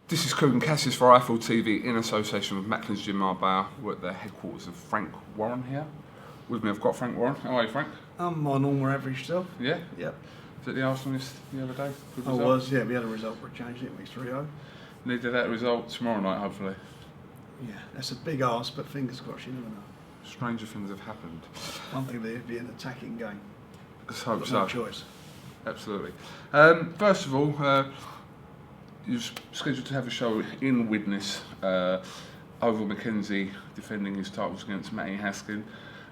This is KUGAN CASSIUS for iFull TV in association with Macklin's Gym Marbella. We're at the headquarters of Frank Warren here. With me I've got Frank Warren. How are you, Frank? I'm my normal average self. Yeah? Yep. Was it the Arsenal the other day? Good I result? was, yeah, we had a result for a change, didn't we? 3-0. Needed that result tomorrow night, hopefully. Yeah, that's a big ask, but fingers crossed, you never know. Stranger things have happened. One thing, it'd be an attacking game. Let's hope so. No choice. Absolutely. First of all, you're scheduled to have a show in Widnes. Oval Mackenzie defending his titles against Matty Haskin.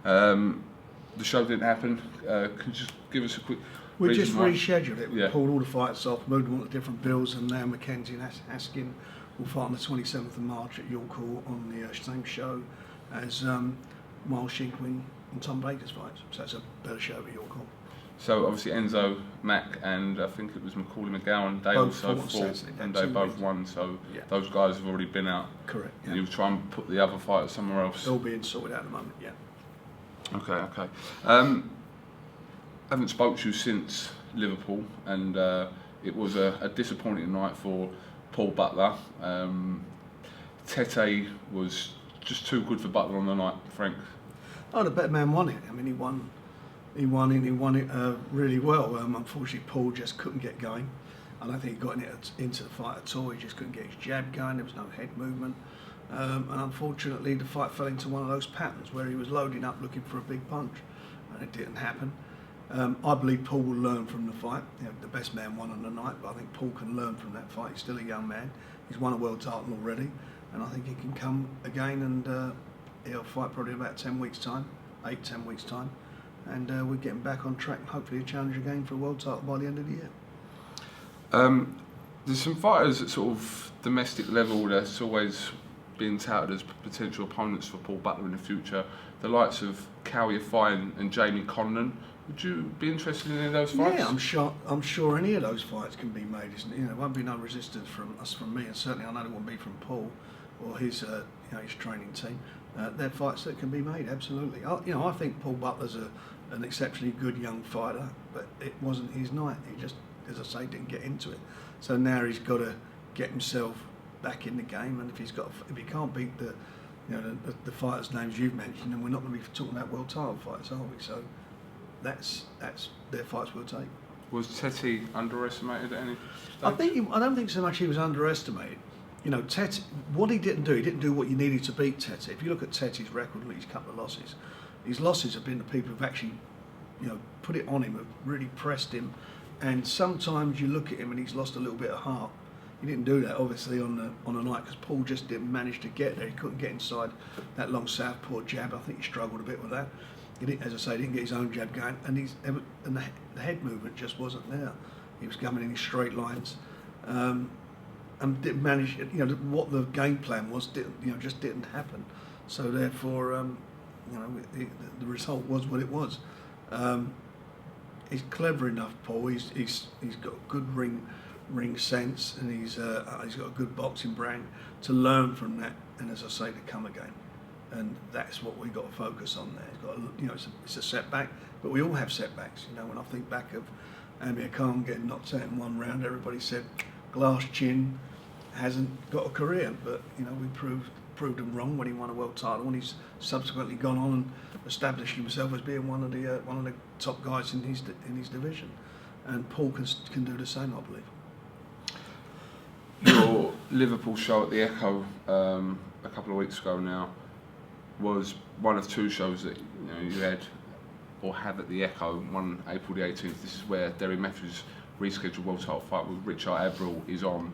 The show didn't happen. Can you just give us a quick We reason just why? rescheduled it. We Yeah. pulled all the fights off, moved them all to different bills, and now Mackenzie and Haskin will fight on the 27th of March at York Hall on the same show as Miles Shinkwin and Tom Baker's fights. So it's a better show at York Hall. So obviously Enzo, Mac, and I think it was Macaulay McGowan. They Both also fought fought, Saturday, and yeah, they 2 both weeks. won. So Yeah. those guys have already been out. Correct. And Yeah. you'll try and put the other fighters somewhere else. It's all being sorted out at the moment. Yeah. Okay. Haven't spoke to you since Liverpool, and it was a disappointing night for Paul Butler. Tete was just too good for Butler on the night, Frank. Oh, the better man won it. I mean, he won it really well. Unfortunately, Paul just couldn't get going. I don't think he got into the fight at all. He just couldn't get his jab going. There was no head movement. And unfortunately, the fight fell into one of those patterns where he was loading up looking for a big punch, and it didn't happen. I believe Paul will learn from the fight. You know, the best man won on the night, but I think Paul can learn from that fight. He's still a young man. He's won a world title already, and I think he can come again and he'll fight probably in about 10 weeks' time, 8-10 weeks' time, and we're getting back on track and hopefully a challenge again for a world title by the end of the year. There's some fighters at sort of domestic level that's always being touted as potential opponents for Paul Butler in the future. The likes of Cowie Fine and Jamie Conlon. Would you be interested in any of those fights? Yeah, I'm sure any of those fights can be made. You know, there won't be no resistance from me, and certainly I know there won't be from Paul or his his training team. They're fights that can be made, absolutely. I think Paul Butler's an exceptionally good young fighter, but it wasn't his night. He just, as I say, didn't get into it. So now he's got to get himself back in the game, and if he can't beat the fighters' names you've mentioned, then we're not going to be talking about world title fights, are we? So that's their fights we'll take. Was Tete underestimated at any stage? I don't think so much he was underestimated. You know, Tete, what he didn't do what you needed to beat Tete. If you look at Tete's record, look at his couple of losses. His losses have been the people who've actually, put it on him, have really pressed him. And sometimes you look at him and he's lost a little bit of heart. He didn't do that, obviously, on the night because Paul just didn't manage to get there. He couldn't get inside that long southpaw jab. I think he struggled a bit with that. He didn't, as I say, didn't get his own jab going, and the head movement just wasn't there. He was coming in straight lines, and didn't manage. What the game plan was, just didn't happen. So therefore, the result was what it was. He's clever enough, Paul. He's got good ring sense, and he's got a good boxing brain to learn from that, and as I say, to come again. And that's what we've got to focus on there. It's a setback, but we all have setbacks. When I think back of Amir Khan getting knocked out in one round, everybody said glass chin, hasn't got a career, but we proved him wrong when he won a world title, and he's subsequently gone on and established himself as being one of the top guys in his division. And Paul can do the same, I believe. Your Liverpool show at the Echo a couple of weeks ago now was one of two shows that you had or have at the Echo. One April the 18th. This is where Derry Matthews' rescheduled world title fight with Richard Abril is on.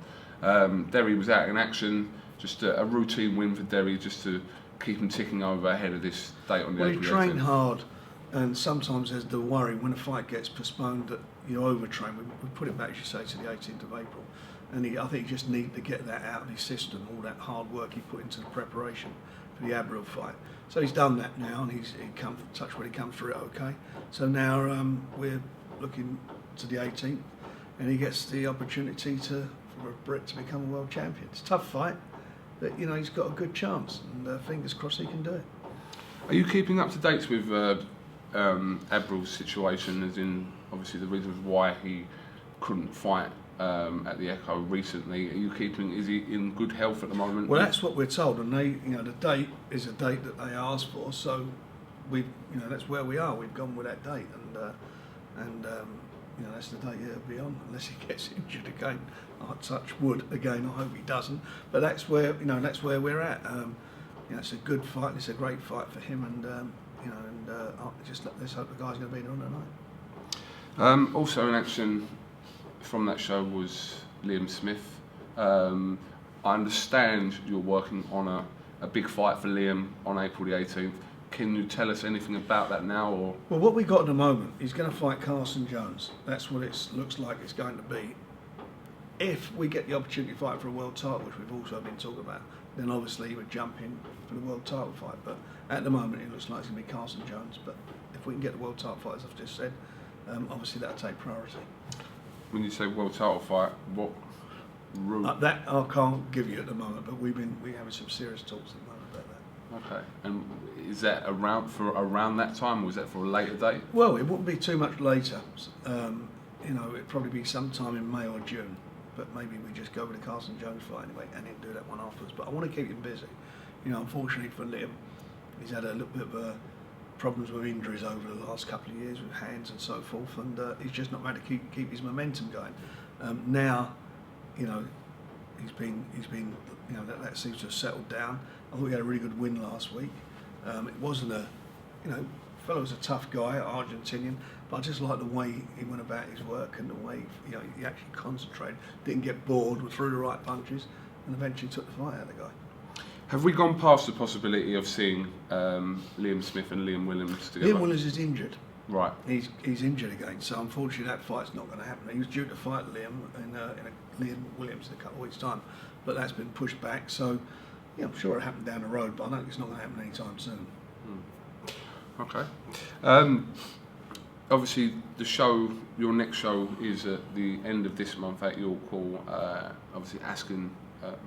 Derry was out in action, just a routine win for Derry, just to keep him ticking over ahead of this date on the 18th. Well, he trained hard, and sometimes there's the worry when a fight gets postponed that you overtrain. We put it back, as you say, to the 18th of April. And I think he just needed to get that out of his system, all that hard work he put into the preparation for the Abril fight. So he's done that now, and he come through it okay. So now we're looking to the 18th, and he gets the opportunity for a Brit to become a world champion. It's a tough fight, but he's got a good chance, and fingers crossed he can do it. Are you keeping up to date with Abril's situation, as in obviously the reasons why he couldn't fight at the Echo recently. Are you keeping? Is he in good health at the moment? Well, that's what we're told, and they, the date is a date that they asked for, so that's where we are. We've gone with that date, and that's the date he'll be on, unless he gets injured again. I touch wood again. I hope he doesn't. But that's where we're at. It's a good fight. And it's a great fight for him, and let's hope the guy's going to be there on the night. Also in action from that show was Liam Smith. I understand you're working on a big fight for Liam on April the 18th. Can you tell us anything about that now? Or well, what we got at the moment, he's going to fight Carson Jones. That's what it looks like it's going to be. If we get the opportunity to fight for a world title, which we've also been talking about, then obviously he would jump in for the world title fight. But at the moment, it looks like it's going to be Carson Jones. But if we can get the world title fight, as I've just said, obviously that'll take priority. When you say world title fight, what route? That I can't give you at the moment, but we're having some serious talks at the moment about that. Okay, and is that around that time, or is that for a later date? Well, it wouldn't be too much later. It'd probably be sometime in May or June. But maybe we just go with the Carson Jones fight anyway, and then do that one afterwards. But I want to keep him busy. Unfortunately for Liam, he's had a little bit of problems with injuries over the last couple of years with hands and so forth, and he's just not managed to keep his momentum going. Now, he's been that seems to have settled down. I thought he had a really good win last week. It wasn't fellow was a tough guy, Argentinian, but I just like the way he went about his work and the way he actually concentrated, didn't get bored, threw the right punches, and eventually took the fight out of the guy. Have we gone past the possibility of seeing Liam Smith and Liam Williams together? Liam Williams is injured. Right. He's injured again, so unfortunately that fight's not going to happen. He was due to fight Liam Liam Williams in a couple of weeks' time, but that's been pushed back. So I'm sure it'll happen down the road, but I know it's not going to happen anytime soon. Okay. Obviously, your next show is at the end of this month at York Hall. Obviously, Askin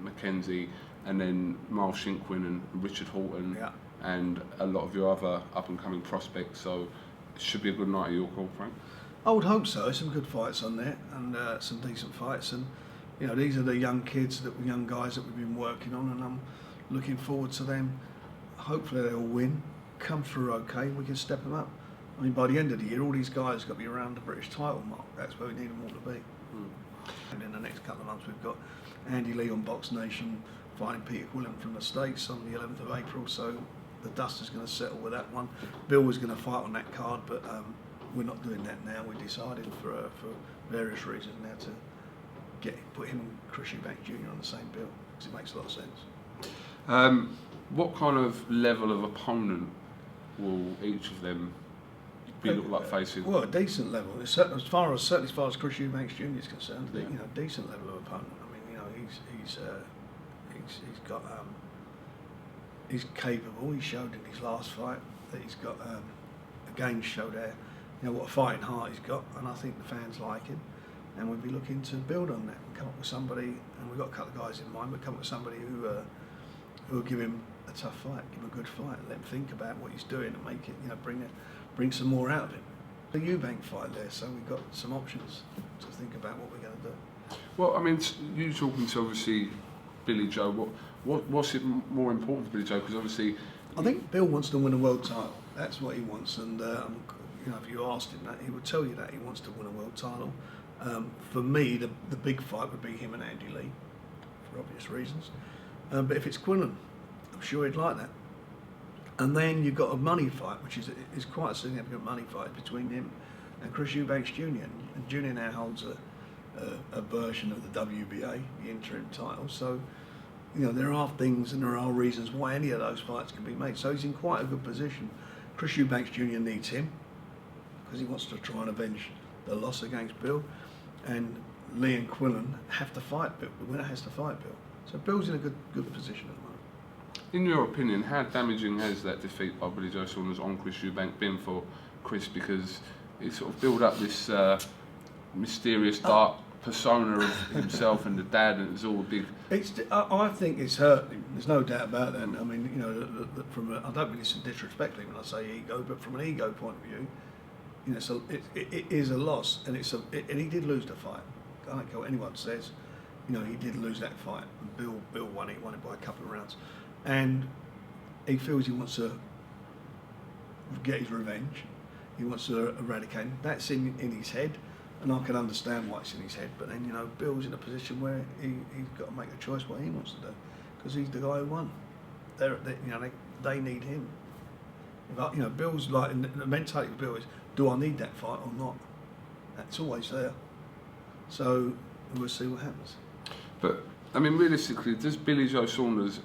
McKenzie, and then Miles Shinkwin and Richard Horton, and a lot of your other up-and-coming prospects. So it should be a good night at York Hall, Frank. I would hope so. Some good fights on there, and some decent fights. And these are the young guys that we've been working on, and I'm looking forward to them. Hopefully, they'll win. Come through okay, we can step them up. I mean, by the end of the year, all these guys have got to be around the British title mark. That's where we need them all to be. And in the next couple of months, we've got Andy Lee on BoxNation fighting Peter Quillen from the States on the 11th of April, so the dust is going to settle with that one. Bill was going to fight on that card, but we're not doing that now. We decided for various reasons now to put him and Chris Eubank Jr. on the same bill, because it makes a lot of sense. What kind of level of opponent will each of them look like facing? Well, a decent level. Certainly as far as Chris Eubanks Jr. is concerned, decent level of opponent. I mean, he's capable. He showed in his last fight that he's got again showed what a fighting heart he's got, and I think the fans like him. And we'll be looking to build on that and come up with somebody. And we've got a couple of guys in mind, but come up with somebody who will give him a tough fight, give him a good fight, let him think about what he's doing and make it, bring some more out of him. The Eubank fight there, so we've got some options to think about what we're going to do. Well, I mean, you talking to obviously Billy Joe. What's it more important for Billy Joe? Because obviously, I think Bill wants to win a world title. That's what he wants, and if you asked him that, he would tell you that he wants to win a world title. For me, the big fight would be him and Andy Lee, for obvious reasons. But if it's Quillen, I'm sure he'd like that. And then you've got a money fight, which is quite a significant money fight between him and Chris Eubanks Jr. And Jr. now holds a version of the WBA, the interim title. So, there are things and there are reasons why any of those fights can be made. So he's in quite a good position. Chris Eubanks Jr. needs him because he wants to try and avenge the loss against Bill. And Lee and Quillen have to fight Bill. The winner has to fight Bill. So Bill's in a good position at the moment. In your opinion, how damaging has that defeat by Billy Joe Saunders on Chris Eubank been for Chris? Because it sort of built up this mysterious dark persona of himself and the dad, and it's all a big. I think it's hurt him. There's no doubt about that. I mean, I don't mean this disrespectfully when I say ego, but from an ego point of view, it is a loss, and and he did lose the fight. I don't care what anyone says. You know, he did lose that fight. And Bill won it by a couple of rounds, and he feels he wants to get his revenge. He wants to eradicate him. That's in his head, and I can understand why it's in his head. But then, you know, Bill's in a position where he's got to make a choice what he wants to do, because he's the guy who won. They need him. You know, Bill's like, the mentality of Bill is, do I need that fight or not? That's always there. So we'll see what happens. But I mean, realistically, does Billy Joe Saunders,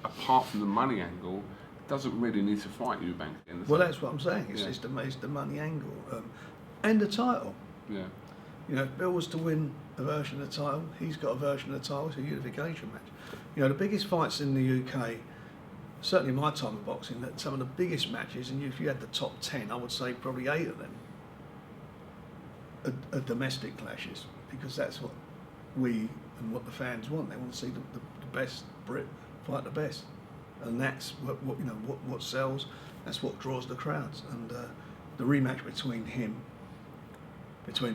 apart from the money angle, doesn't really need to fight Eubank again? Well, that's what I'm saying. It's the money angle and the title. Yeah. You know, if Bill was to win a version of the title, he's got a version of the title. It's a unification match. You know, the biggest fights in the UK, certainly in my time of boxing, that some of the biggest matches, and if you had the top 10, I would say probably 8 of them are domestic clashes, because that's what we and what the fans want. They want to see the best Brit fight the best, and that's what sells. That's what draws the crowds. And the rematch between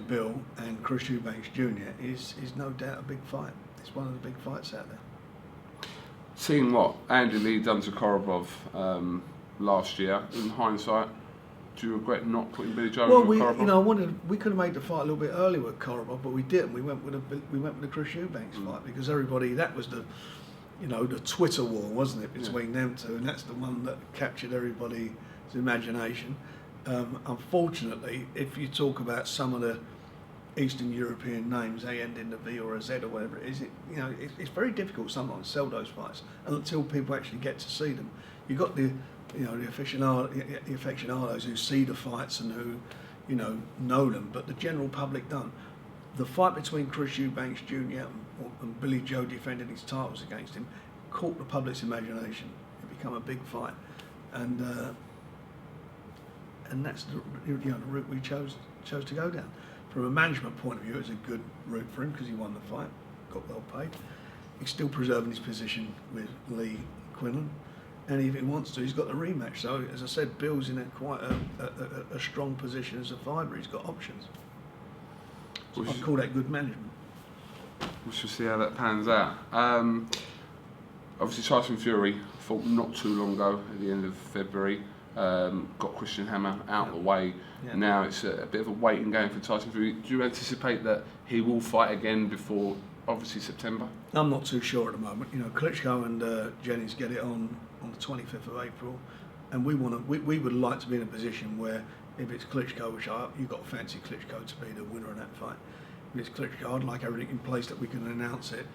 Bill and Chris Eubanks Jr. is no doubt a big fight. It's one of the big fights out there. Seeing what Andy Lee done to Korobov last year, in hindsight, do you regret not putting Billy Joe with Korobov? We could have made the fight a little bit earlier with Korobov, but we didn't. We went with the Chris Eubanks fight, because everybody, that was the Twitter war, wasn't it, between them two, and that's the one that captured everybody's imagination. Unfortunately, if you talk about some of the Eastern European names, they end in a V or a Z or whatever it is. It's very difficult sometimes to sell those fights until people actually get to see them. You've got the aficionados who see the fights and who know them, but the general public don't. The fight between Chris Eubanks Jr. and Billy Joe defending his titles against him caught the public's imagination. It became a big fight, and that's the route we chose to go down. From a management point of view, it's a good route for him because he won the fight, got well paid. He's still preserving his position with Lee Quinlan, and if he wants to, he's got the rematch. So, as I said, Bill's in quite a strong position as a fighter. He's got options. So I call that good management. We shall see how that pans out. Obviously, Tyson Fury fought not too long ago, at the end of February. Got Christian Hammer out of the way. Yeah. Now it's a bit of a waiting game for Tyson Fury. Do you anticipate that he will fight again before, obviously, September? I'm not too sure at the moment. You know, Klitschko and Jennings get it on the 25th of April, and we would like to be in a position where, if it's Klitschko, you've got to fancy Klitschko to be the winner of that fight. If it's Klitschko, I'd like everything in place that we can announce it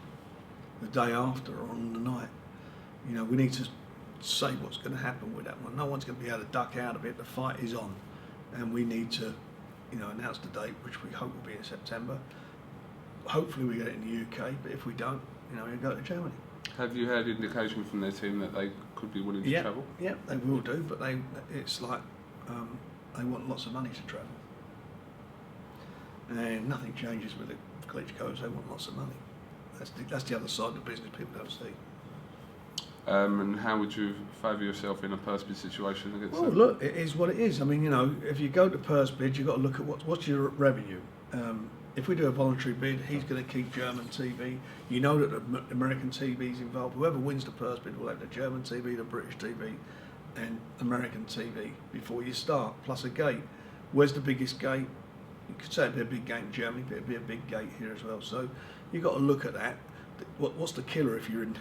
the day after or on the night. You know, we need to say what's going to happen with that one. No one's going to be able to duck out of it. The fight is on, and we need to, announce the date, which we hope will be in September. Hopefully we get it in the UK, but if we don't, we'll go to Germany. Have you had indication from their team that they could be willing to travel? Yeah, they will do, but it's like they want lots of money to travel, and nothing changes with the Klitschko's. They want lots of money. That's the other side of the business people don't see. And how would you favour yourself in a purse bid situation against them? Look, it is what it is. I mean, if you go to purse bid, you've got to look at what's your revenue. If we do a voluntary bid, he's going to keep German TV. You know that the American TV is involved. Whoever wins the purse bid will have the German TV, the British TV, and American TV before you start, plus a gate. Where's the biggest gate? You could say it'd be a big gate in Germany, but it'd be a big gate here as well. So you've got to look at that. What's the killer if you're into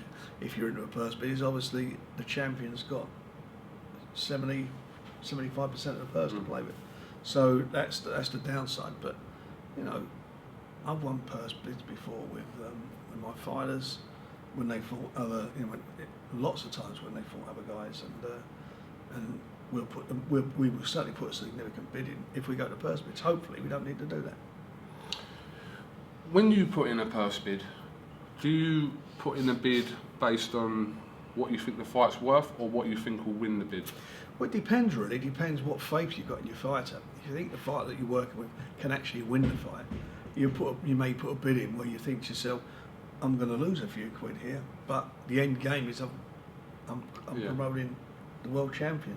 a purse bid? Is obviously the champion's got 75% of the purse to play with. So that's the downside. But I've won purse bids before with my fighters when they fought other, lots of times when they fought other guys, and we will certainly put a significant bid in if we go to purse bids. Hopefully, we don't need to do that. When you put in a purse bid, do you put in a bid based on what you think the fight's worth, or what you think will win the bid? Well, it depends really. It depends what faith you've got in your fighter. If you think the fighter that you're working with can actually win the fight, you may put a bid in where you think to yourself, I'm going to lose a few quid here, but the end game is I'm promoting the world champion.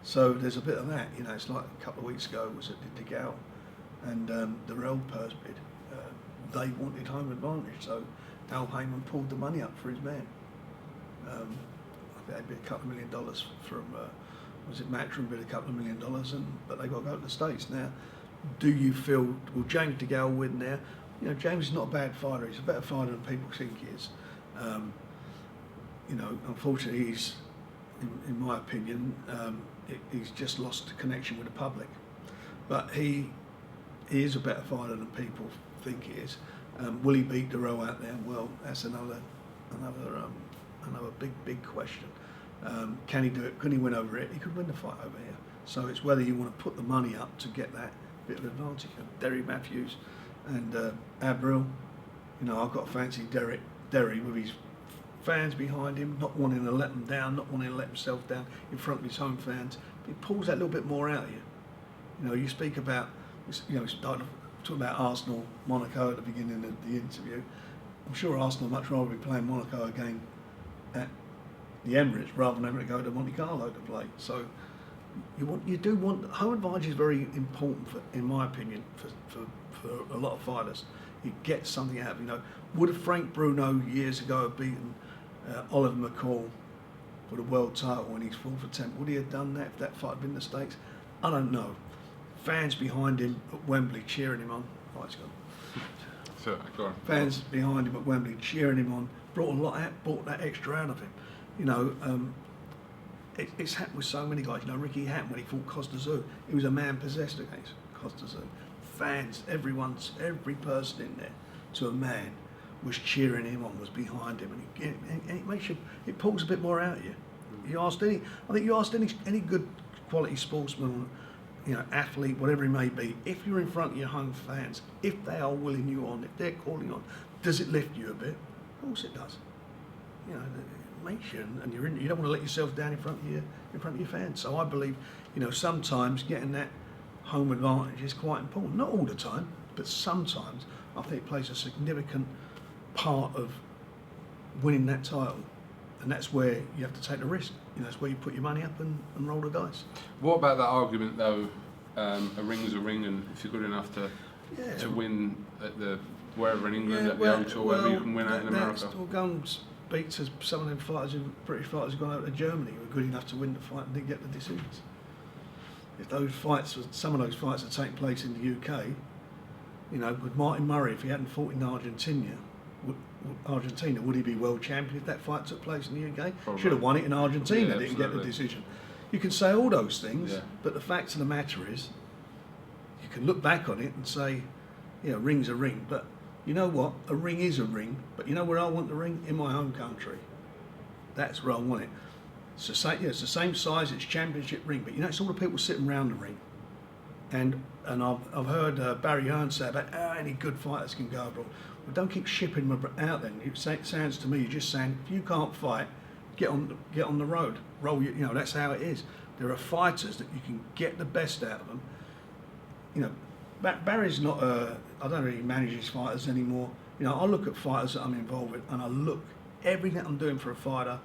So there's a bit of that. It's like a couple of weeks ago was at the Gal, and the real purse bid they wanted home advantage. So Al Heyman pulled the money up for his man. I think they bid a couple of $1 million from, was it Matchroom bid a couple of $1 million, but they got to go to the States now. Do you feel, will James DeGale win there? You know, James is not a bad fighter. He's a better fighter than people think he is. You know, unfortunately, he's, in my opinion, he's just lost the connection with the public. But he is a better fighter than people think he is. Will he beat Darrell out there? Well, that's another big question. Can he do it? Can he win over it? He could win the fight over here. So it's whether you want to put the money up to get that bit of advantage. Derry Matthews and Abril, you know, I've got to fancy Derry with his fans behind him, not wanting to let them down, not wanting to let himself down in front of his home fans. He pulls that little bit more out of you. You know, you speak about, you know, talking about Arsenal, Monaco at the beginning of the interview. I'm sure Arsenal would much rather be playing Monaco again at the Emirates rather than having to go to Monte Carlo to play. So you do want home advantage is very important, in my opinion, for a lot of fighters. You get something out of, you know, would Frank Bruno years ago have beaten Oliver McCall for the world title in his fourth attempt? Would he have done that if that fight had been in the States? I don't know. Fans behind him at Wembley cheering him on. Oh, it's gone. So, go on. Fans behind him at Wembley cheering him on, brought a lot out, brought that extra out of him. You know, it's happened with so many guys. You know, Ricky Hatton, when he fought Costa Zoo, he was a man possessed against Costa Zoo. Fans, every person in there, to a man, was cheering him on, was behind him, and it makes you, it pulls a bit more out of you. I think you asked any good quality sportsman, you know, athlete, whatever he may be, if you're in front of your home fans, if they are willing you on, if they're calling you on, does it lift you a bit? Of course it does. You know, it makes you, and you don't want to let yourself down in front of your fans. So I believe, you know, sometimes getting that home advantage is quite important. Not all the time, but sometimes I think it plays a significant part of winning that title, and that's where you have to take the risk. You know, that's where you put your money up and roll the dice. What about that argument though? A ring's a ring, and if you're good enough to win at the wherever in England, at the O2 or wherever, you can win out in America. Well, Guns beats some of them fighters, British fighters, who've gone over to Germany who were good enough to win the fight and didn't get the decisions. If those fights, some of those fights had taken place in the UK, you know, with Martin Murray, if he hadn't fought in Argentina, would he be world champion if that fight took place in the UK? Probably. Should have won it in Argentina, Yeah, didn't get the decision. You can say all those things, but the fact of the matter is, you can look back on it and say, you know, ring's a ring, but you know what? A ring is a ring, but you know where I want the ring? In my home country. That's where I want it. It's the same size, it's championship ring, but you know, it's all the people sitting around the ring. And I've heard Barry Hearn say about any good fighters can go abroad. Well, don't keep shipping them out then. It sounds to me you're just saying, if you can't fight, get on the road. Roll you know, that's how it is. There are fighters that you can get the best out of them. You know, Barry's not I don't really manage his fighters anymore. You know, I look at fighters that I'm involved with, and I look everything I'm doing for a fighter.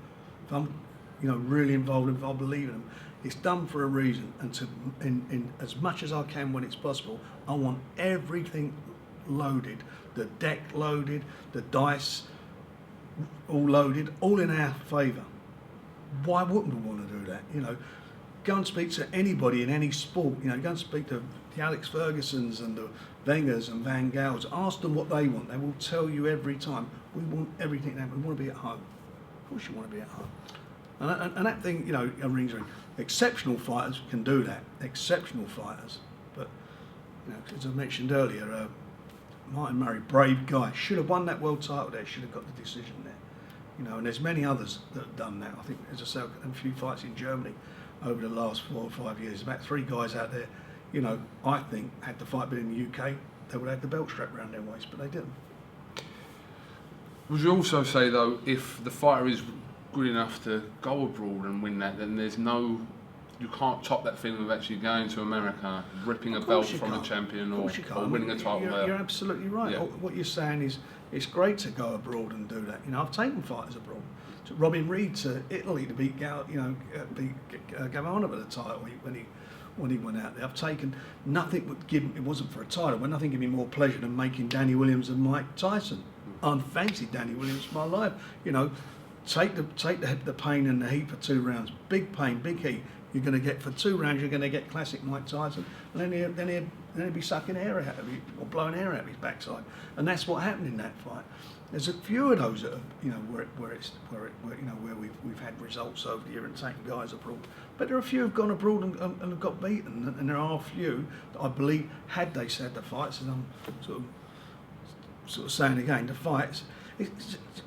If I'm, you know, really involved, if I believe in them, it's done for a reason. And in as much as I can when it's possible, I want everything loaded, the deck loaded, the dice all loaded, all in our favour. Why wouldn't we want to do that? You know, go and speak to anybody in any sport. You know, go and speak to the Alex Fergusons and the Wengers and Van Gaals. Ask them what they want. They will tell you every time. We want everything now. We want to be at home. Of course, you want to be at home. And that thing, you know, a ring. Exceptional fighters can do that. Exceptional fighters. But, you know, as I mentioned earlier, Martin Murray, brave guy, should have won that world title there. Should have got the decision there. You know, and there's many others that have done that. I think, as I said, a few fights in Germany over the last 4 or 5 years. About 3 guys out there, you know, I think had the fight been in the UK, they would have had the belt strapped around their waist, but they didn't. Would you also say though, if the fighter is good enough to go abroad and win that, then there's no, you can't top that feeling of actually going to America, ripping a belt from a champion or winning a title there? You're absolutely right. Yeah. What you're saying is, it's great to go abroad and do that. You know, I've taken fighters abroad Robin Reed to Italy to beat Gavanov at the title when he went out there. I've taken nothing would give it wasn't for a title, but nothing gave me more pleasure than making Danny Williams and Mike Tyson. I fancied Danny Williams for my life. You know, take the pain and the heat for 2 rounds. Big pain, big heat. You're going to get for 2 rounds. You're going to get classic Mike Tyson, and then he'd be sucking air out of you or blowing air out of his backside, and that's what happened in that fight. There's a few of those that are, you know, where we've had results over the year and taken guys abroad, but there are a few who've gone abroad and have got beaten, and there are a few that I believe had they said the fights, and I'm sort of saying again, the fights,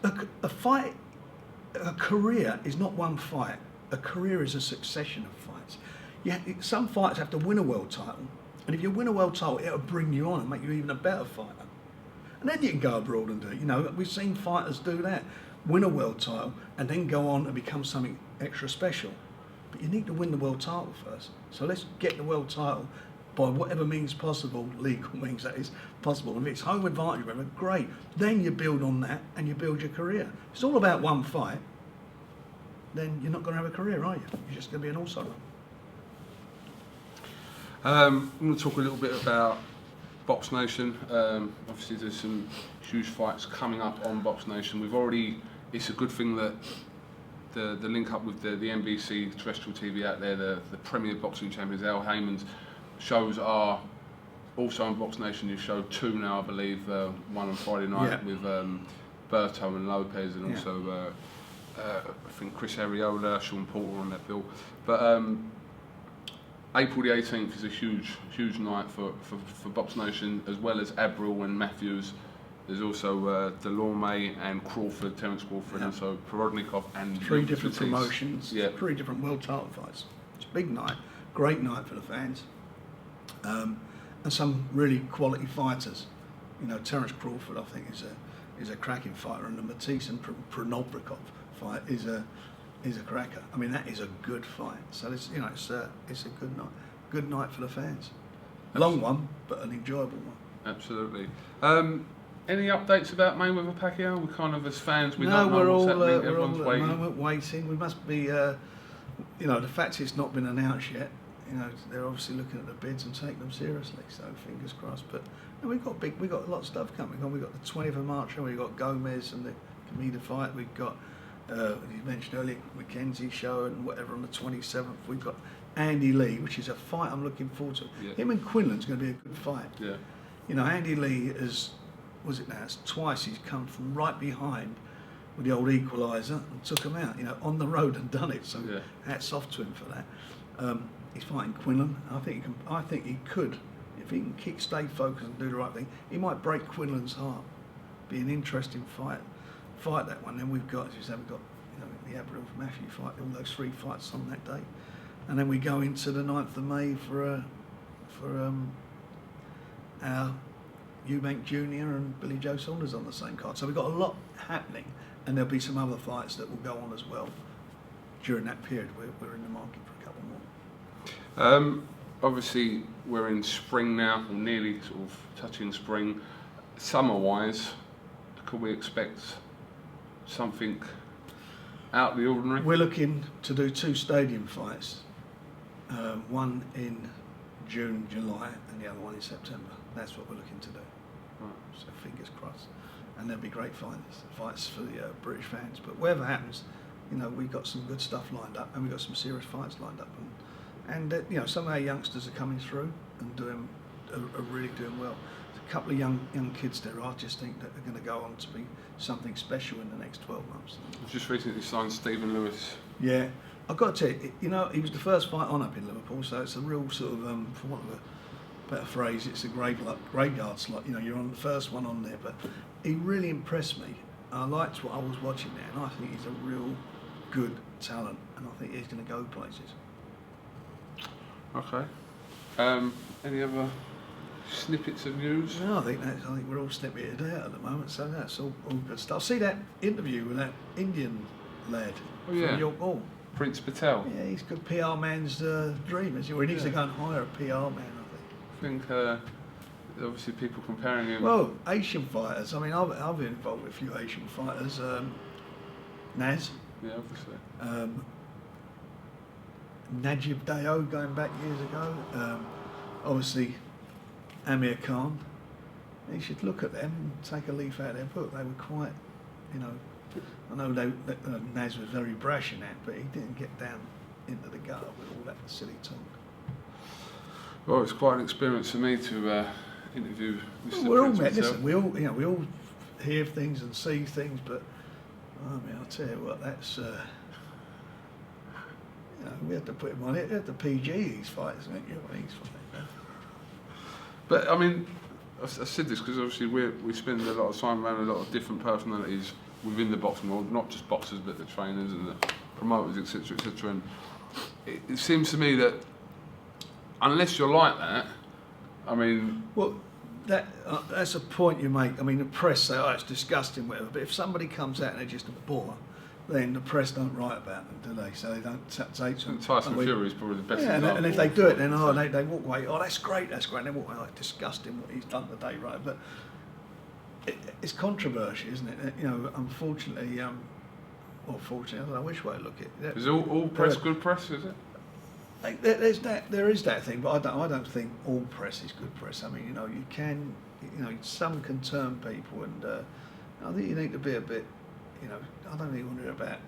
a fight, a career is not one fight. A career is a succession of fights. Some fights have to win a world title, and if you win a world title, it'll bring you on and make you even a better fighter. And then you can go abroad and do it. You know, we've seen fighters do that, win a world title, and then go on and become something extra special. But you need to win the world title first. So let's get the world title by whatever means possible, legal means that is possible. And if it's home advantage, remember, great. Then you build on that and you build your career. It's all about one fight. Then you're not going to have a career, are you? You're just going to be an also-ran. I'm going to talk a little bit about BoxNation. Obviously, there's some huge fights coming up on BoxNation. It's a good thing that the link up with the NBC terrestrial TV out there, the Premier Boxing Champions, Al Heyman's shows are also on BoxNation. You show 2 now, I believe. One on Friday night with Berto and Lopez, and also I think Chris Arreola, Sean Porter on that bill. But April the 18th is a huge night for BoxNation, as well as Abril and Matthews. There's also Delorme and Crawford, Terence Crawford, and so Prorodnikov and 3 different Ortiz. promotions, 3 different world title fights. It's a big night, great night for the fans, and some really quality fighters. You know, Terence Crawford, I think, is a cracking fighter, and the Matisse and Prorodnikov fight is a cracker. I mean, that is a good fight. So it's a good night for the fans. A long one, but an enjoyable one. Absolutely. Any updates about Mayweather Pacquiao? We kind of, as fans, we no, don't know we're what's all, happening. we're Everyone's all waiting. at the moment waiting. We must be, the fact it's not been announced yet. You know, they're obviously looking at the bids and taking them seriously. So fingers crossed. But we've got a lot of stuff coming on. We've got the 20th of March, and we've got Gomez and the Kameda fight. We've got, you mentioned earlier, McKenzie show and whatever on the 27th. We've got Andy Lee, which is a fight I'm looking forward to. Yeah. Him and Quinlan's going to be a good fight. Yeah. You know, Andy Lee is, it's twice he's come from right behind with the old equaliser and took him out, you know, on the road and done it. So hats off to him for that. He's fighting Quinlan. I think he could, if he can stay focused and do the right thing, he might break Quinlan's heart. Be an interesting fight that one. Then we've got, the Abril Matthew fight, all those 3 fights on that day, and then we go into the 9th of May for our Eubank Jr. and Billy Joe Saunders on the same card. So we've got a lot happening, and there'll be some other fights that will go on as well during that period. We're in the market for a couple more. Obviously, we're in spring now, or nearly sort of touching spring. Summer-wise, could we expect something out of the ordinary? We're looking to do 2 stadium fights, one in June, July, and the other one in September. That's what we're looking to do. Right. So fingers crossed. And there'll be great fights for the British fans. But whatever happens, you know, we've got some good stuff lined up, and we've got some serious fights lined up. And you know, some of our youngsters are coming through and are really doing well. There's a couple of young kids there, I just think, that are going to go on to be something special in the next 12 months. I've just recently signed Stephen Lewis. Yeah, I've got to tell you, you know, he was the first fight on up in Liverpool, so it's a real sort of, for want of a better phrase, it's a graveyard slot. You know, you're on the first one on there, but he really impressed me. I liked what I was watching there, and I think he's a real good talent, and I think he's going to go places. Okay. Any other snippets of news? No, I think we're all snipping it out at the moment, so that's all good stuff. See that interview with that Indian lad from York Hall? Prince Patel. Yeah, he's good PR man's dream, isn't he? Or he needs to go and hire a PR man, I think obviously people comparing him. Well, Asian fighters. I mean, I've been involved with a few Asian fighters. Naz, Yeah, obviously. Najib Deo going back years ago. Obviously, Amir Khan. You should look at them and take a leaf out of their book. They were quite, you know, I know Naz was very brash in that, but he didn't get down into the gutter with all that silly talk. Well, it's quite an experience for me to interview Mr. We're all Prince listen, we all hear things and see things, but I mean, I'll tell you what, that's you know, we have to put him on it. At the PG, he's fighting, isn't it? You know, he's fighting. But I mean, I said this because obviously we spend a lot of time around a lot of different personalities within the boxing world, not just boxers, but the trainers and the promoters, etc., etc. And it seems to me that unless you're like that, I mean, well, that's a point you make. I mean, the press say, "Oh, it's disgusting," whatever. But if somebody comes out and they're just a bore, then the press don't write about them, do they? So they don't take them. Tyson Fury is probably the best. Yeah, example. and if they do it, then they walk away. Oh, that's great. And they walk away like disgusting what he's done today, right? But it's controversial, isn't it? You know, unfortunately, or fortunately, I don't know which way to look at it. Is all press good press? Is it? There is that thing, but I don't think all press is good press. I mean, you know, some can turn people, and I think you need to be a bit, you know, I don't even wonder about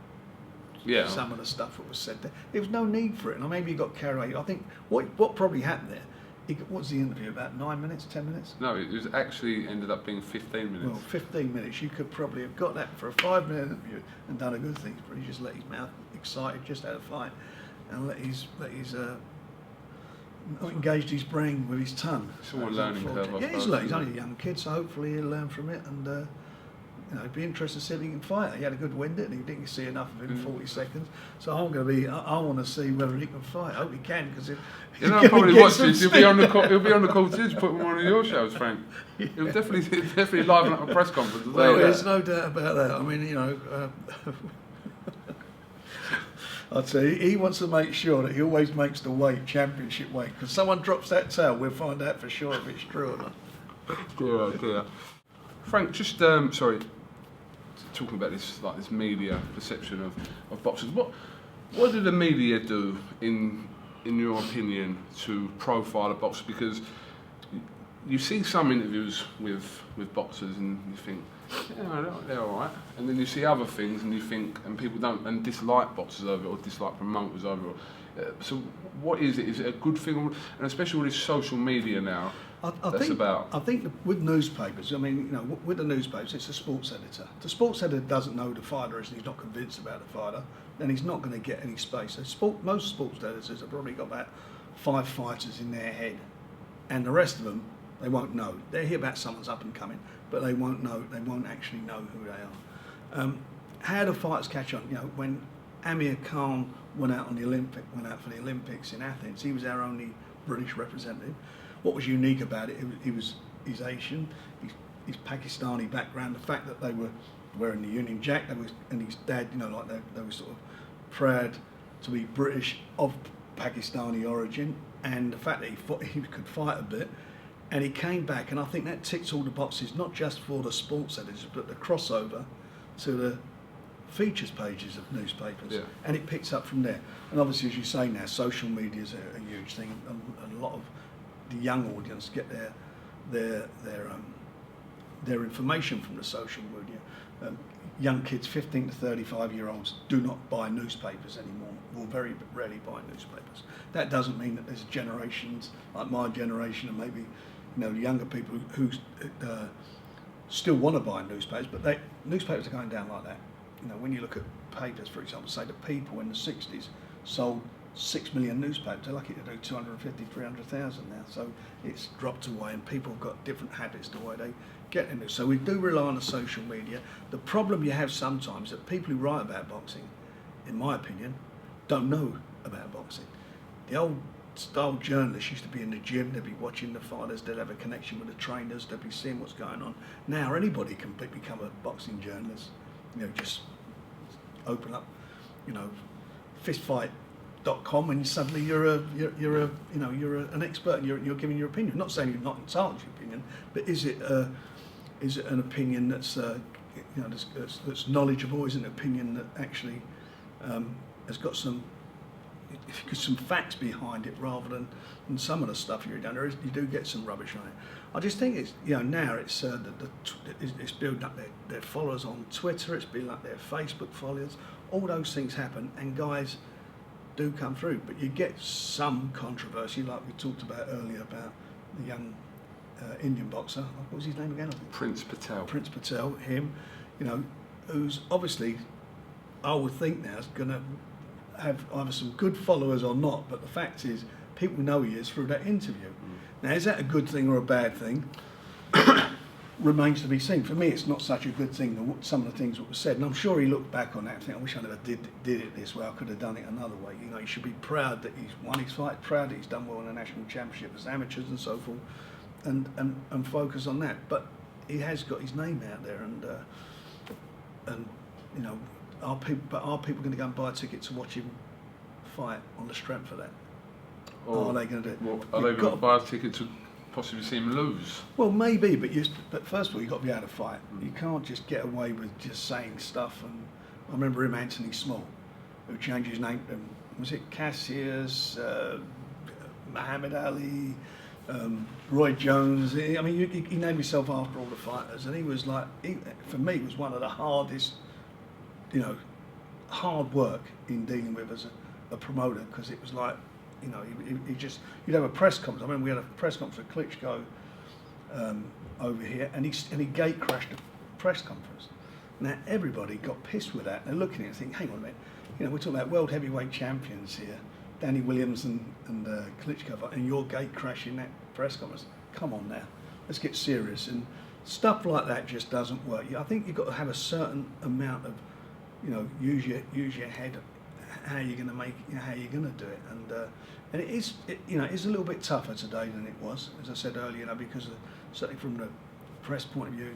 some of the stuff that was said there. There was no need for it, and maybe he got carried away. I think what probably happened there, what's the interview, about 9 minutes, 10 minutes? No, it was actually ended up being 15 minutes. Well, 15 minutes, you could probably have got that for a 5-minute interview and done a good thing, but he just let his mouth excited, just had a fight. And let his not engaged his brain with his tongue. It's all a learning curve. Yeah, he's only a young kid, so hopefully he'll learn from it, and you know, it'd be interesting to see if he can fight. He had a good wind, and he didn't see enough of him in 40 seconds. So I want to see whether he can fight. I hope he can, because you know, probably watch this. He'll be on the call too. Put him on one of your shows, Frank. Yeah. He'll definitely liven up a press conference. Well, there's no doubt about that. I mean, you know. I'd say he wants to make sure that he always makes the weight, championship weight, because someone drops that tail, we'll find out for sure if it's true or not. Yeah. Frank, just sorry, talking about this media perception of boxers. What do the media do in your opinion to profile a boxer? Because you see some interviews with boxers and you think, yeah, they're all right, and then you see other things and you think, and people don't and dislike boxers over it or dislike promoters over it. So what is it? Is it a good thing? And especially with this social media now, I think with newspapers, I mean, you know, with the newspapers, it's a sports editor. The sports editor doesn't know the fighter and he's not convinced about the fighter, then he's not going to get any space. So most sports editors have probably got about 5 fighters in their head, and the rest of them, they won't know. They hear about someone's up and coming, but they won't know. They won't actually know who they are. How do fighters catch on? You know, when Amir Khan went out for the Olympics in Athens, he was our only British representative. What was unique about it? He's Asian, his Pakistani background, the fact that they were wearing the Union Jack, and his dad, you know, like they were sort of proud to be British of Pakistani origin, and the fact that he could fight a bit. And he came back, and I think that ticks all the boxes, not just for the sports editors, but the crossover to the features pages of newspapers. Yeah. And it picks up from there. And obviously, as you say now, social media is a huge thing, and a lot of the young audience get their information from the social media. Young kids, 15 to 35-year-olds, do not buy newspapers anymore, or very rarely buy newspapers. That doesn't mean that there's generations like my generation, and maybe, you know, younger people who still want to buy newspapers, but newspapers are going down like that. You know, when you look at papers, for example, say the People in the 60s sold 6 million newspapers. They're lucky to do 250, 300,000 now. So it's dropped away, and people have got different habits the way they get into it. So we do rely on the social media. The problem you have sometimes that people who write about boxing, in my opinion, don't know about boxing. The old style journalists used to be in the gym, they'd be watching the fighters, they'd have a connection with the trainers, they'd be seeing what's going on. Now anybody can become a boxing journalist. You know, just open up, you know, fistfight.com, and suddenly you're an expert, and you're giving your opinion. I'm not saying you're not entitled to your opinion, but is it an opinion that's that's knowledgeable? Is it an opinion that actually has got some facts behind it rather than some of the stuff you're done. You do get some rubbish on it. I just think it's, you know, now it's it's building up their followers on Twitter. It's building up their Facebook followers. All those things happen, and guys do come through. But you get some controversy, like we talked about earlier about the young Indian boxer. What was his name again? Prince Patel. Prince Patel. Him, you know, who's obviously, I would think now, is going to have either some good followers or not. But the fact is, people know he is through that interview. Now, is that a good thing or a bad thing? Remains to be seen. For me, it's not such a good thing, some of the things that were said. And I'm sure he looked back on that and think, I wish I never did it this way. I could have done it another way. You know, he should be proud that he's won his fight, proud that he's done well in the national championship as amateurs and so forth, and focus on that. But he has got his name out there, and you know, are people going to go and buy a ticket to watch him fight on the strength of that? Or are they going to do it? Well, are they going to buy a ticket to possibly see him lose? Well, maybe, but first of all, you've got to be able to fight. You can't just get away with just saying stuff. And I remember him, Anthony Small, who changed his name. Was it CASSIUS, Muhammad Ali, Roy Jones? I mean, he named himself after all the fighters, and he was like, for me, was one of the hardest, you know, hard work in dealing with as a promoter, because it was like, you know, you'd have a press conference. I remember we had a press conference with Klitschko over here, and he gate crashed the press conference. Now everybody got pissed with that. They're looking at it and thinking, hang on a minute, you know, we're talking about world heavyweight champions here, Danny Williams and Klitschko, and you're gate crashing that press conference. Come on now, let's get serious. And stuff like that just doesn't work. I think you've got to have a certain amount of, you know, use your head. How you're going to make, you know, how you're going to do it, and it is, you know, it's a little bit tougher today than it was, as I said earlier, you know, because certainly from the press point of view.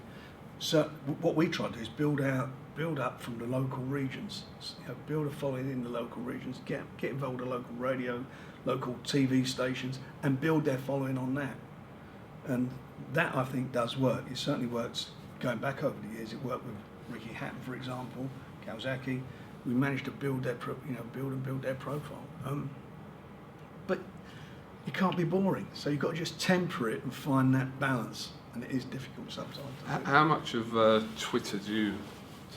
So what we try to do is build up from the local regions, you know, build a following in the local regions, get involved with local radio, local TV stations, and build their following on that. And that, I think, does work. It certainly works. Going back over the years, it worked with Ricky Hatton, for example, Kawasaki. We managed to build their, build their profile. But you can't be boring, so you've got to just temper it and find that balance, and it is difficult sometimes. How much of Twitter do you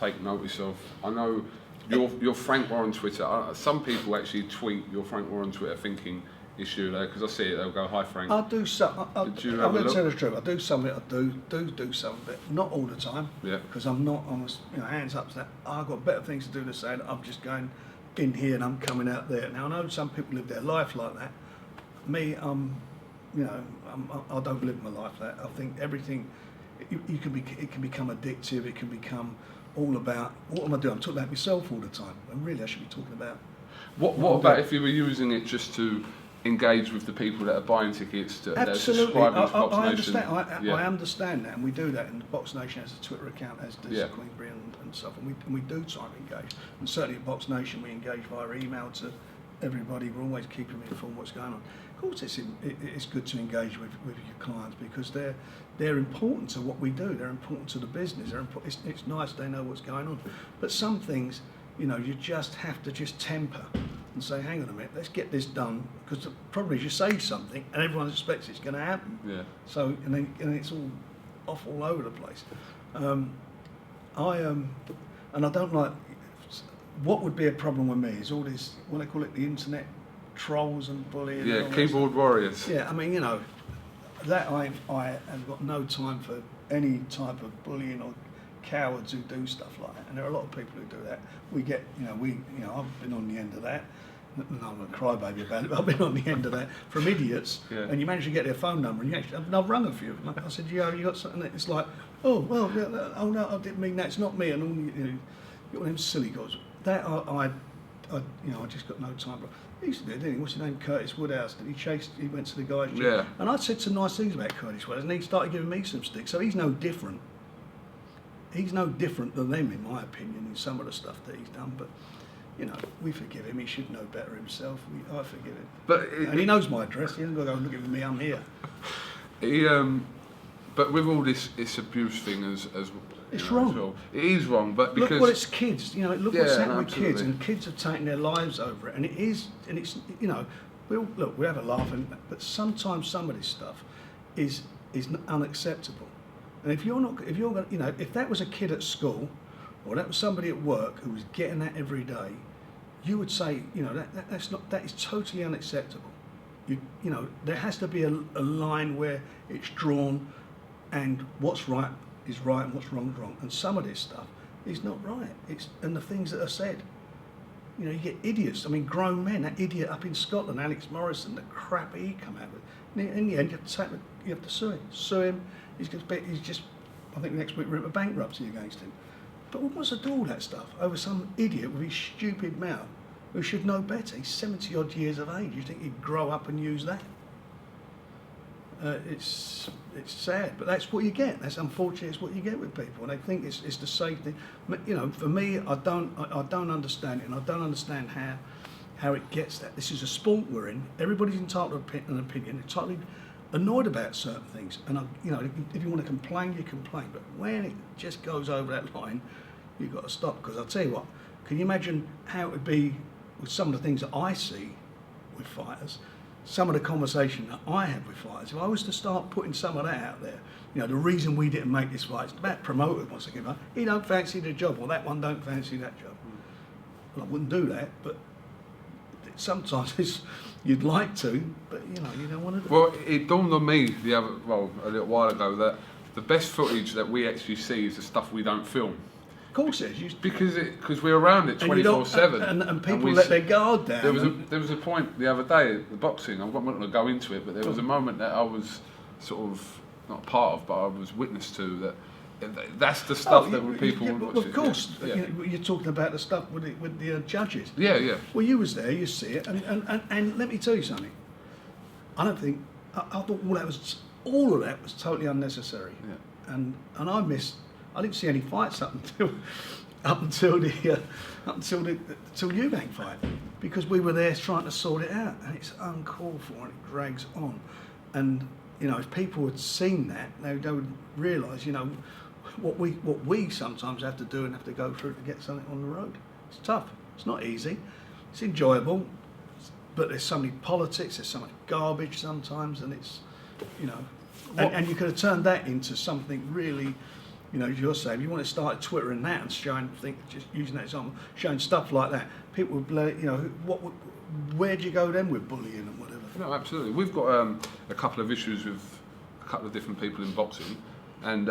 take notice of? I know you're Frank Warren Twitter. Some people actually tweet your Frank Warren Twitter thinking issue there, because I see it, they'll go, "Hi Frank." I do some. I'm Did you going have a to tell look? the truth. I do some of it. I do some of it. Not all the time. Yeah. Because I'm not honest. You know, hands up to that. I've got better things to do to say that I'm just going in here and I'm coming out there. Now I know some people live their life like that. Me, you know, I don't live my life like that. I think everything, it can become addictive. It can become all about, what am I doing? I'm talking about myself all the time. And really, I should be talking about. What about if you were using it just to engage with the people that are buying tickets, that are Absolutely, subscribing to I BoxNation? understand. I understand that, and we do that. And BoxNation has a Twitter account, as does Queensbury and stuff, and we do try and engage. And certainly at BoxNation, we engage via email to everybody. We're always keeping them informed what's going on. Of course, it's good to engage with your clients, because they're important to what we do. They're important to the business. It's nice they know what's going on. But some things, you know, you just have to just temper and say, hang on a minute, let's get this done, because the problem is you say something and everyone expects it's going to happen. Yeah. So and it's all off all over the place. And I don't like. What would be a problem with me is all this, what they call it, the internet trolls and bullying. Yeah, and keyboard warriors. Yeah, I mean, you know, that I have got no time for any type of bullying or cowards who do stuff like that, and there are a lot of people who do that. We get, I've been on the end of that. No, I'm a crybaby about it, but I've been on the end of that from idiots. Yeah. And you manage to get their phone number, and I've rung a few. And I said, "Yeah, you got something?" It's like, "Oh, well, oh no, I didn't mean that. It's not me." And all you got them silly guys. That I just got no time for. He used to do it, didn't he? What's his name? Curtis Woodhouse. He went to the guys. Yeah. And I said some nice things about Curtis Woodhouse, and he started giving me some stick. So he's no different. He's no different than them, in my opinion, in some of the stuff that he's done. But you know, we forgive him. He should know better himself. I forgive him. And he knows my address. He hasn't got to go looking for me. I'm here. But with all this abuse thing as It's you know, wrong. as well, it is wrong. But because Look, well, it's kids. You know, look what's Yeah, happening with kids, absolutely. and kids have taken their lives over it, and it's you know, we have a laugh, but sometimes some of this stuff is unacceptable. And if you're going, you know, if that was a kid at school, or that was somebody at work who was getting that every day, you would say, you know, that is totally unacceptable. You know, there has to be a line where it's drawn, and what's right is right and what's wrong is wrong. And some of this stuff is not right. And the things that are said. You know, you get idiots. I mean, grown men. That idiot up in Scotland, Alex Morrison, the crap he come out with. In the end, you have to sue him. Sue him. He's just. I think next week we're into bankruptcy against him. But what wants to do all that stuff over some idiot with his stupid mouth who should know better? He's 70 odd years of age. You think he'd grow up and use that? It's sad, but that's what you get. That's unfortunate. It's what you get with people, and they think it's the safety. You know, for me, I don't understand it, and I don't understand how it gets that. This is a sport we're in. Everybody's entitled to an opinion. They're totally annoyed about certain things, and you know, if you want to complain, you complain. But when it just goes over that line, you've got to stop. Because I'll tell you what, can you imagine how it would be with some of the things that I see with fighters? Some of the conversation that I have with fighters, if I was to start putting some of that out there, you know, the reason we didn't make this fight is about promoter wants to give up. He don't fancy the job, or that one don't fancy that job. Well, I wouldn't do that, but sometimes you'd like to, but you know, you don't want to do it. Well, it dawned on me a little while ago that the best footage that we actually see is the stuff we don't film. Of course it is. Because we're around it 24/7. And people let their guard down. There was a point the other day at the boxing. I'm not going to go into it, but there was a moment that I was sort of not part of, but I was witness to that. That's the stuff that people would watch. Of course, Yeah. you know, you're talking about the stuff with the judges. Yeah, yeah. Well, you was there, you see it, and let me tell you something. I don't think I thought all of that was totally unnecessary. Yeah. And I didn't see any fights up until the EUBANK fight, because we were there trying to sort it out, and it's uncalled for and it drags on. And you know, if people had seen that, they would realise, you know, what we sometimes have to do and have to go through to get something on the road. It's tough. It's not easy. It's enjoyable, but there's so many politics. There's so much garbage sometimes, and it's, you know, and you could have turned that into something really. You know, as you're saying, if you want to start Twitter and that and just using that example, showing stuff like that, people would, you know, where'd you go then with bullying and whatever? No, absolutely. We've got a couple of issues with a couple of different people in boxing, and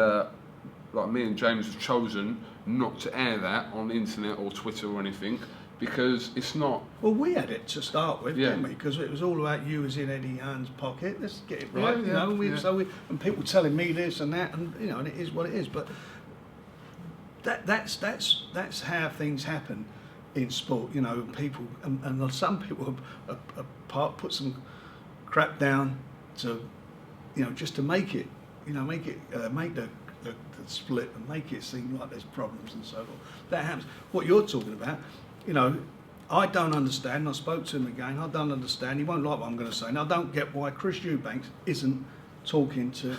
like me and James have chosen not to air that on the internet or Twitter or anything, because it's not. Well, we had it to start with, Yeah. didn't we? Because it was all about you as in Eddie Hearn's pocket. Let's get it right, Yeah, you know. yeah. And people telling me this and that, and you know, and it is what it is. But that's how things happen in sport. You know, people and some people have put some crap down to, you know, just to make it, you know, make the split and make it seem like there's problems and so forth. That happens. What you're talking about. You know, I don't understand. I spoke to him again. I don't understand. He won't like what I'm going to say. And I don't get why Chris Eubank isn't talking to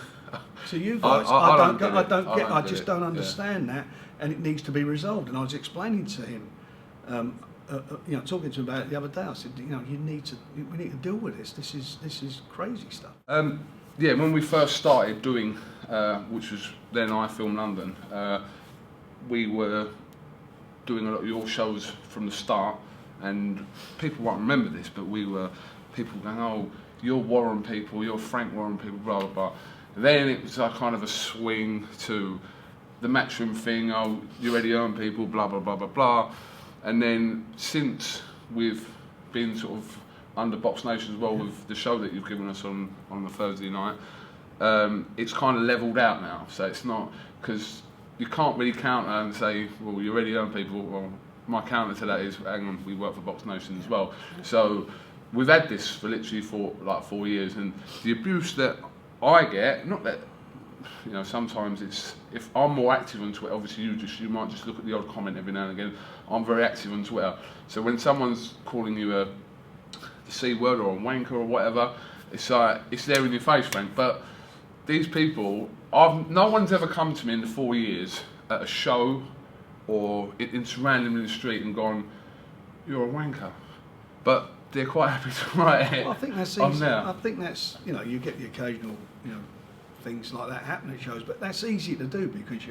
you guys. I just don't understand that, and it needs to be resolved. And I was explaining to him, you know, talking to him about it the other day. I said, you know, we need to deal with this. This is crazy stuff. Yeah, when we first started doing, which was then I Film London, we were doing a lot of your shows from the start, and people won't remember this, but we were people going, oh, you're Warren people, you're Frank Warren people, blah blah blah. Then it was kind of a swing to the matchroom thing, oh, you're Eddie Hearn people, blah blah blah blah blah. And then since we've been sort of under BoxNation as well with the show that you've given us on the Thursday night, it's kind of levelled out now. So it's not, because you can't really counter and say, well, you're Eddie Hearn people. Well, my counter to that is, hang on, we work for BoxNation as well. So we've had this for literally for like 4 years, and the abuse that I get, not that, you know, sometimes it's, if I'm more active on Twitter, obviously you might just look at the odd comment every now and again. I'm very active on Twitter. So when someone's calling you the C word or a wanker or whatever, it's like, it's there in your face, Frank. But these people no one's ever come to me in the 4 years at a show or it's randomly in the street and gone, "You're a wanker," but they're quite happy to write it. Well, I think that's on easy. there. I think that's, you know, you get the occasional, you know, things like that happen at shows, but that's easy to do because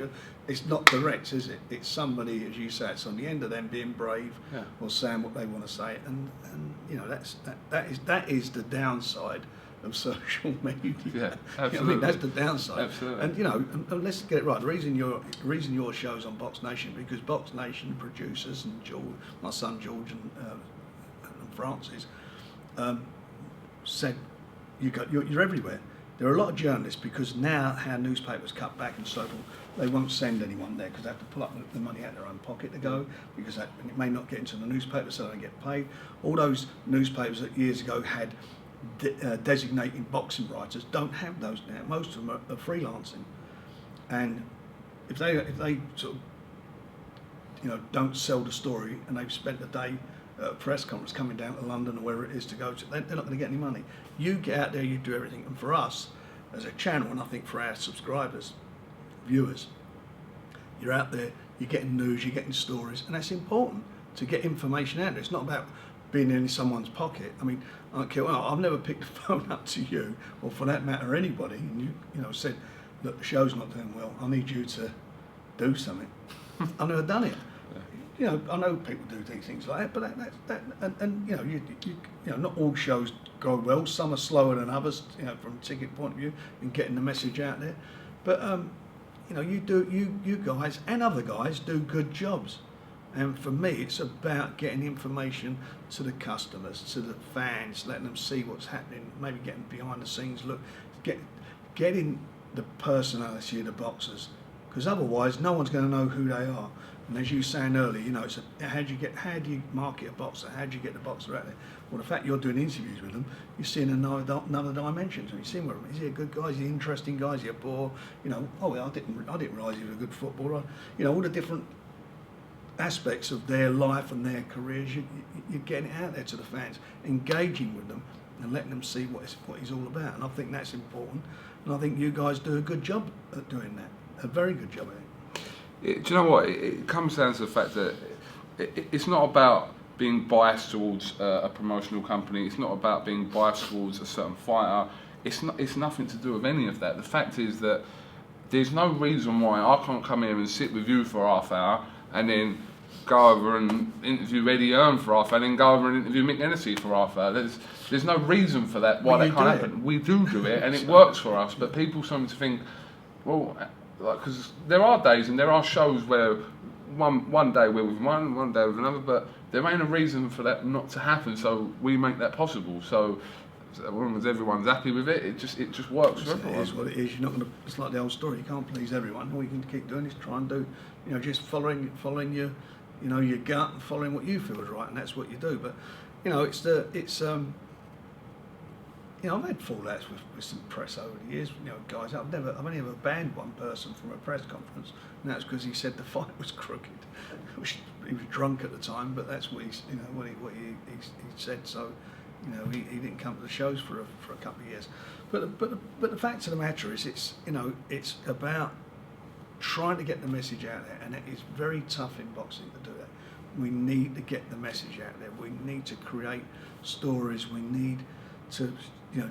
it's not direct, is it? It's somebody, as you say, it's on the end of them being brave or saying what they want to say, and you know that is the downside of social media. Yeah, absolutely. You know what I mean, that's the downside. Absolutely. And you know, and let's get it right. The reason your show's on BoxNation because BoxNation producers and my son George and Francis said you're everywhere. There are a lot of journalists because now how newspapers cut back and so forth, they won't send anyone there because they have to pull up the money out of their own pocket to go because it may not get into the newspaper so they don't get paid. All those newspapers that years ago had designating boxing writers don't have those now. Most of them are freelancing, and if they sort of, you know, don't sell the story and they've spent the day at a press conference coming down to London or wherever it is to go to, they're not going to get any money. You get out there, you do everything, and for us as a channel, and I think for our subscribers, viewers, you're out there, you're getting news, you're getting stories, and that's important to get information out there. It's not about being in someone's pocket. I mean, I don't care. Well, I've never picked the phone up to you, or for that matter, anybody, and you know said, look, the show's not doing well. I need you to do something. I've never done it. You know, I know people do things like that, but and you know, you know, not all shows go well. Some are slower than others, you know, from a ticket point of view, and getting the message out there. But you know, you guys and other guys do good jobs. And for me, it's about getting information to the customers, to the fans, letting them see what's happening, maybe getting behind the scenes look, getting the personality of the boxers, because otherwise no one's going to know who they are. And as you were saying earlier, you know, it's how do you market a boxer? How do you get the boxer out there? Well, the fact you're doing interviews with them, you're seeing another dimension. So you're seeing where is he a good guy? Is he an interesting guy? Is he a bore? You know, oh, well, I didn't realise he was a good footballer. You know, all the different aspects of their life and their careers. You're getting it out there to the fans, engaging with them, and letting them see what he's all about. And I think that's important. And I think you guys do a good job at doing that. A very good job, I think. Do you know what? It comes down to the fact that it's not about being biased towards a promotional company. It's not about being biased towards a certain fighter. It's nothing to do with any of that. The fact is that there's no reason why I can't come here and sit with you for half hour and then go over and interview Eddie Earn for half hour and then go over and interview Mick Hennessy for half hour. There's no reason for that, why that can't happen. We do it and it works for us, but people seem to think, well, because there are days and there are shows where one day we're with one day with another, but there ain't a reason for that not to happen. So we make that possible. So as long as everyone's happy with it, it just works for everyone. It is what it is. You're not going to. It's like the old story. You can't please everyone. All you can keep doing is try and do, you know, just following your, you know, your gut and following what you feel is right, and that's what you do. But you know, you know, I've had fallouts with some press over the years. You know, guys, I've only ever banned one person from a press conference, and that's because he said the fight was crooked. He was drunk at the time, but that's what he said. So, you know, he didn't come to the shows for a couple of years. But the fact of the matter is, it's about trying to get the message out there, and it is very tough in boxing to do that. We need to get the message out there. We need to create stories. We need to, you know,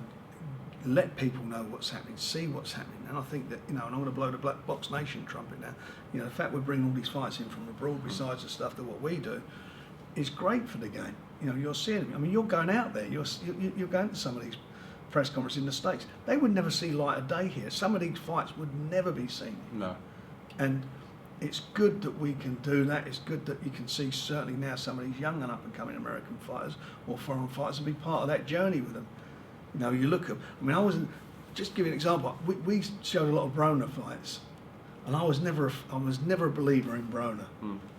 let people know what's happening, see what's happening. And I think that, you know, and I'm going to blow the BoxNation trumpet now. You know, the fact we're bringing all these fights in from abroad, besides the stuff that what we do, is great for the game. You know, you're seeing them. I mean, you're going out there. You're going to some of these press conferences in the States. They would never see light of day here. Some of these fights would never be seen. No. And it's good that we can do that. It's good that you can see certainly now some of these young and up and coming American fighters or foreign fighters and be part of that journey with them. You know, you look at, I mean, just give you an example. We showed a lot of Broner fights, and I was never a believer in Broner.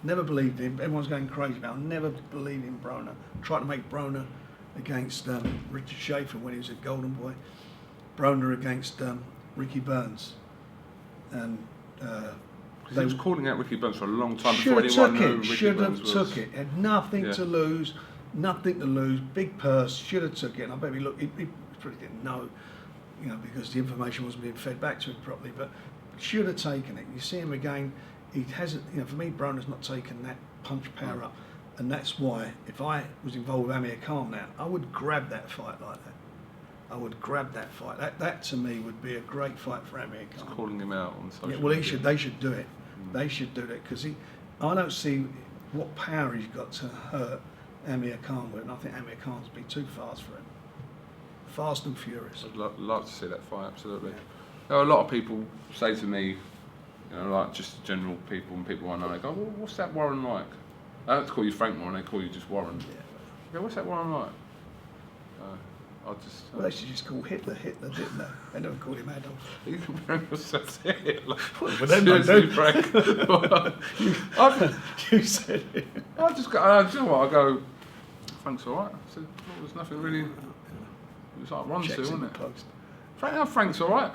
Never believed him. Everyone's going crazy about him. Never believed in Broner. Tried to make Broner against Richard Schaefer when he was at Golden Boy. Broner against Ricky Burns. And he was calling out Ricky Burns for a long time before anyone knew Ricky Burns was. Should have took it. Had nothing to lose. Nothing to lose. Big purse. Should have took it. And I bet he probably didn't know. you know, because the information wasn't being fed back to him properly. But should have taken it. You see him again. He hasn't. You know, for me, Broner's not taken that punch power up, and that's why if I was involved with Amir Khan now, I would grab that fight like that. I would grab that fight. That to me would be a great fight for Amir Khan. Just calling him out on social Yeah, well, media. they should do it. They should do that because I don't see what power he's got to hurt Amir Khan with, and I think Amir Khan's be too fast for him. Fast and furious. I'd love to see that fight, absolutely. Yeah. There are a lot of people say to me, you know, like just general people and people I know, they go, well, what's that Warren like? They don't call you Frank Warren, they call you just Warren. Yeah. Yeah, what's that Warren like? I'll just... Well, they should just call Hitler, didn't they? They never called him Adolf. You compare yourself to Hitler. But then they Seriously, do. Frank. You said it. I just go, do you know what, I go, Frank's alright. I said, well, there's nothing really... It was like Ron Checks too, in wasn't the it? post. Frank's alright.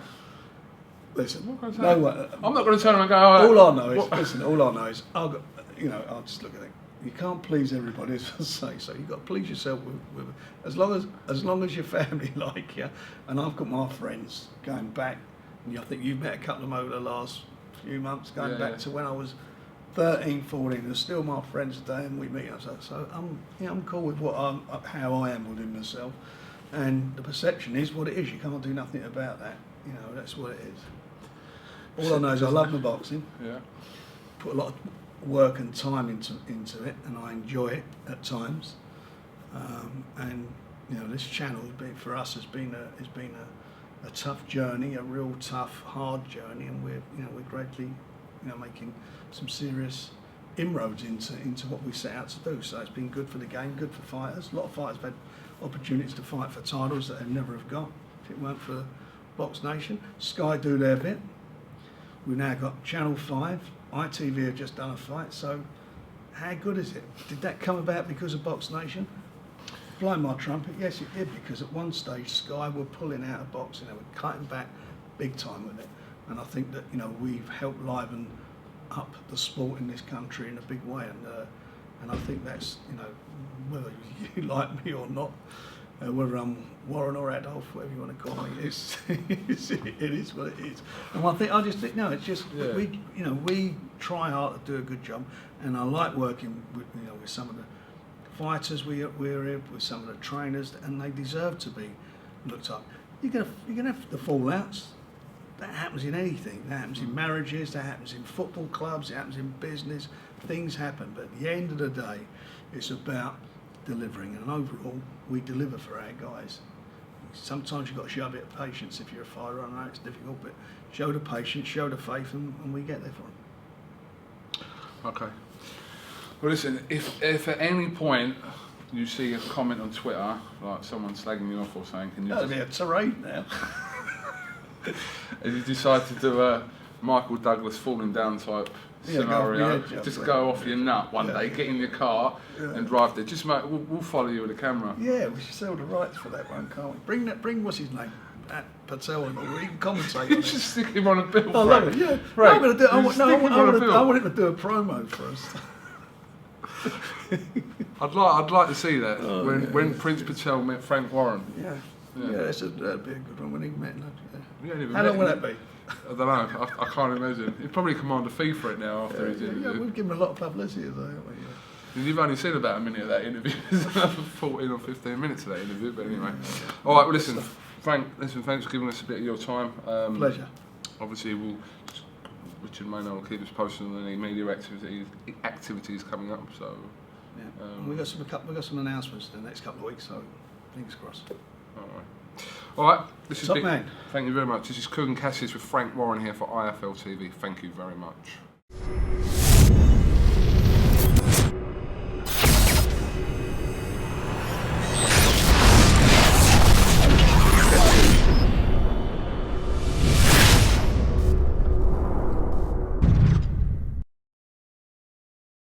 Listen, What can I say? no one. I'm not going to turn around and go, oh, All I know is, what- listen, all I know is, I'll just look at it. You can't please everybody, as I say, so you've got to please yourself with as long as your family like you. And I've got my friends going back, and I think you've met a couple of them over the last few months, going back to when I was 13, 14. They're still my friends today, and we meet us. So I'm cool with how I am within myself. And the perception is what it is. You can't do nothing about that. You know, that's what it is. All I know is I love my boxing. Yeah. Put a lot of work and time into it, and I enjoy it at times. And you know, this channel for us has been a tough journey, a real tough, hard journey, and we're gradually making some serious inroads into what we set out to do. So it's been good for the game, good for fighters. A lot of fighters have had opportunities to fight for titles that they never have got if it weren't for BoxNation. Sky do their bit. We've now got Channel 5. ITV have just done a fight, so how good is it? Did that come about because of BoxNation? Blow my trumpet, yes it did, because at one stage Sky were pulling out of boxing, they were cutting back big time with it, and I think that we've helped liven up the sport in this country in a big way, and I think that's whether you like me or not, whether I'm Warren or Adolf, whatever you want to call me, it is what it is. And I just think it's just we try hard to do a good job, and I like working with some of the fighters we're in, with some of the trainers, and they deserve to be looked up. You're gonna have the fallouts. That happens in anything. That happens in marriages. That happens in football clubs. It happens in business. Things happen, but at the end of the day, it's about delivering, and overall we deliver for our guys. Sometimes you've got to show a bit of patience if you're a fighter. I know it's difficult, but show the patience, show the faith, and we get there for them. Okay. Well, listen, if at any point you see a comment on Twitter, like someone slagging you off or saying, can you That'll be a tirade now. if you decide to do a Michael Douglas falling down type scenario, just go off your nut one day, get in your car and drive there. Just mate, we'll follow you with a camera. Yeah, we should sell the rights for that one, can't we? Bring what's his name? Patel, and we can commentate on it. Just stick him on a bill. I love it. Yeah, Right. I'm going to do. I Bill. want him to do a promo for us. I'd like to see that when Prince Patel met Frank Warren. Yeah, that'd be a good one when he met. You ain't even How met long will him. that be? I don't know. I can't imagine. He'd probably command a fee for it now after his interview. We've given him a lot of publicity, though, haven't we? And you've only seen about a minute of that interview. There's another 14 or 15 minutes of that interview, but anyway. All right, well, listen, Frank, thanks for giving us a bit of your time. Pleasure. Obviously, Richard Maynard will keep us posted on any media activities coming up. So, Yeah. We got some announcements in the next couple of weeks, so fingers crossed. All right. This is Top man. Thank you very much. This is KUGAN CASSIUS with Frank Warren here for IFL TV. Thank you very much.